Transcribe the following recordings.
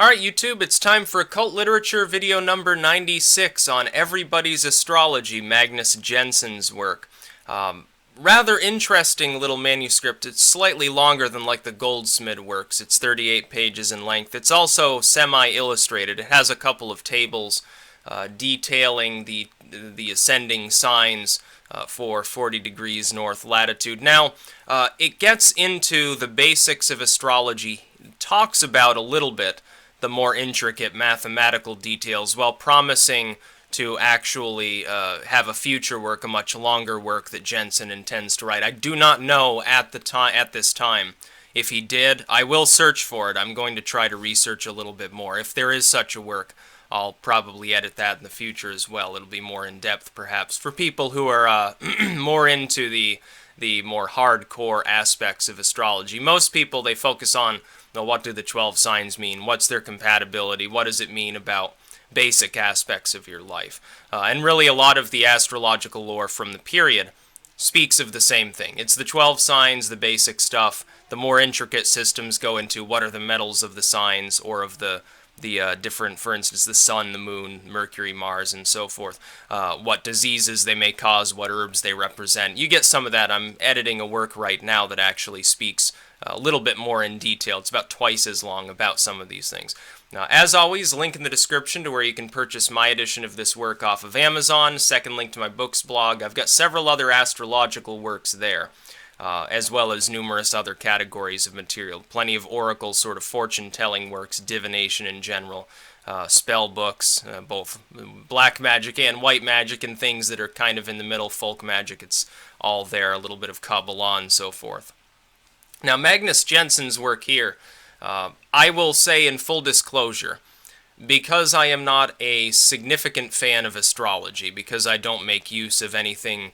Alright YouTube, it's time for Occult Literature video number 96 on Everybody's Astrology, Magnus Jensen's work. Rather interesting little manuscript. It's slightly longer than like the Goldsmith works. It's 38 pages in length. It's also semi-illustrated. It has a couple of tables detailing the ascending signs for 40 degrees north latitude. Now, it gets into the basics of astrology, talks about a little bit the more intricate mathematical details while promising to actually have a future work, a much longer work that Jensen intends to write. I do not know at this time. If he did, I will search for it. I'm going to try to research a little bit more. If there is such a work, I'll probably edit that in the future as well. It'll be more in-depth, perhaps, for people who are more into the more hardcore aspects of astrology. Most people, they focus on, well, what do the 12 signs mean? What's their compatibility? What does it mean about basic aspects of your life? And really, a lot of the astrological lore from the period speaks of the same thing. It's the 12 signs, the basic stuff. The more intricate systems go into what are the metals of the signs or of the different, for instance, the sun, the moon, Mercury, Mars, and so forth. What diseases they may cause, what herbs they represent. You get some of that. I'm editing a work right now that actually speaks a little bit more in detail. It's about twice as long about some of these things. Now, as always, link in the description to where you can purchase my edition of this work off of Amazon. Second link to my books blog. I've got several other astrological works there. As well as numerous other categories of material. Plenty of oracle sort of fortune-telling works, divination in general, spell books, both black magic and white magic, and things that are kind of in the middle, folk magic. It's all there, a little bit of Kabbalah and so forth. Now, Magnus Jensen's work here, I will say in full disclosure, because I am not a significant fan of astrology, because I don't make use of anything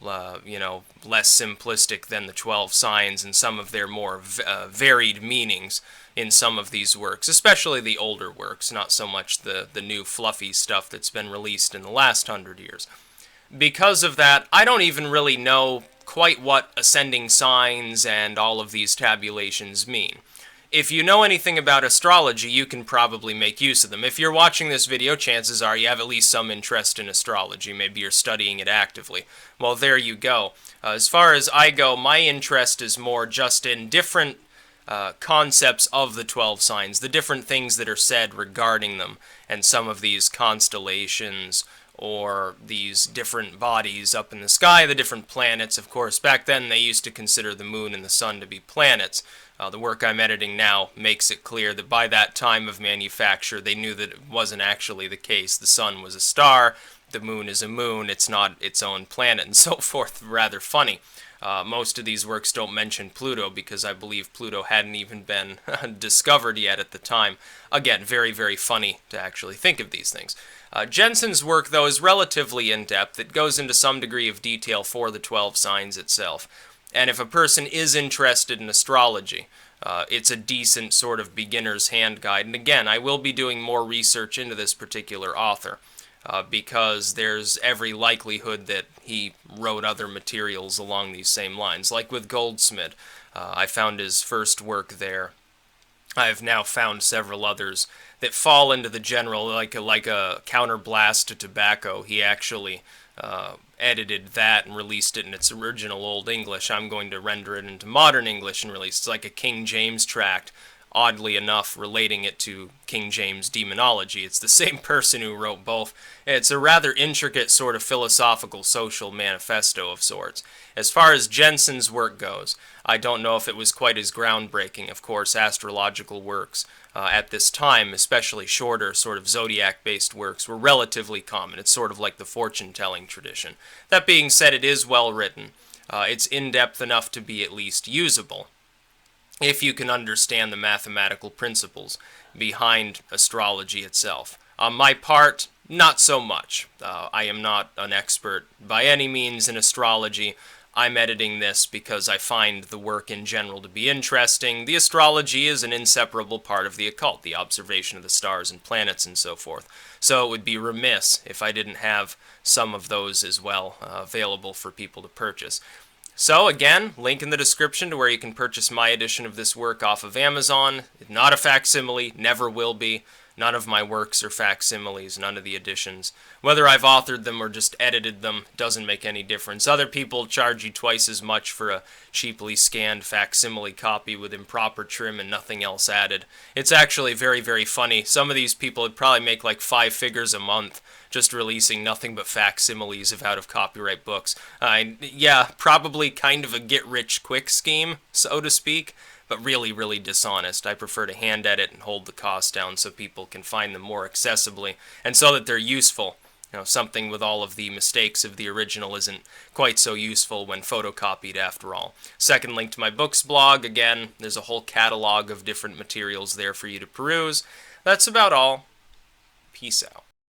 less simplistic than the 12 signs and some of their more varied meanings in some of these works, especially the older works, not so much the new fluffy stuff that's been released in the last 100 years. Because of that, I don't even really know quite what ascending signs and all of these tabulations mean. If you know anything about astrology, you can probably make use of them. If you're watching this video, chances are you have at least some interest in astrology. Maybe you're studying it actively. Well, there you go. As far as I go, my interest is more just in different concepts of the 12 signs, the different things that are said regarding them, and some of these constellations or these different bodies up in the sky, the different planets. Of course, back then they used to consider the moon and the sun to be planets. The work I'm editing now makes it clear that by that time of manufacture, they knew that it wasn't actually the case. The sun was a star, the moon is a moon, it's not its own planet, and so forth. Rather funny. Most of these works don't mention Pluto because I believe Pluto hadn't even been discovered yet at the time. Again, very, very funny to actually think of these things. Jensen's work, though, is relatively in-depth. It goes into some degree of detail for the 12 signs itself. And if a person is interested in astrology, it's a decent sort of beginner's hand guide. And again, I will be doing more research into this particular author because there's every likelihood that he wrote other materials along these same lines. Like with Goldsmith, I found his first work there. I've now found several others that fall into the general, like a counterblast to tobacco. He actually edited that and released it in its original Old English. I'm going to render it into modern English and release it. It's like a King James tract, oddly enough, relating it to King James demonology. It's the same person who wrote both. It's a rather intricate sort of philosophical social manifesto of sorts. As far as Jensen's work goes, I don't know if it was quite as groundbreaking. Of course, astrological works at this time, especially shorter sort of zodiac-based works, were relatively common. It's sort of like the fortune-telling tradition. That being said, it is well written. It's in-depth enough to be at least usable, if you can understand the mathematical principles behind astrology itself. On my part, not so much. I am not an expert by any means in astrology. I'm editing this because I find the work in general to be interesting. The astrology is an inseparable part of the occult, the observation of the stars and planets and so forth. So it would be remiss if I didn't have some of those as well available for people to purchase. So again, link in the description to where you can purchase my edition of this work off of Amazon. Not a facsimile, never will be. None of my works are facsimiles, none of the editions. Whether I've authored them or just edited them doesn't make any difference. Other people charge you twice as much for a cheaply scanned facsimile copy with improper trim and nothing else added. It's actually very, very funny. Some of these people would probably make like 5 figures a month just releasing nothing but facsimiles of out-of-copyright books. Yeah, probably kind of a get-rich-quick scheme, so to speak, but really, really dishonest. I prefer to hand edit and hold the cost down so people can find them more accessibly, and so that they're useful. You know, something with all of the mistakes of the original isn't quite so useful when photocopied after all. Second link to my books blog. Again, there's a whole catalog of different materials there for you to peruse. That's about all. Peace out.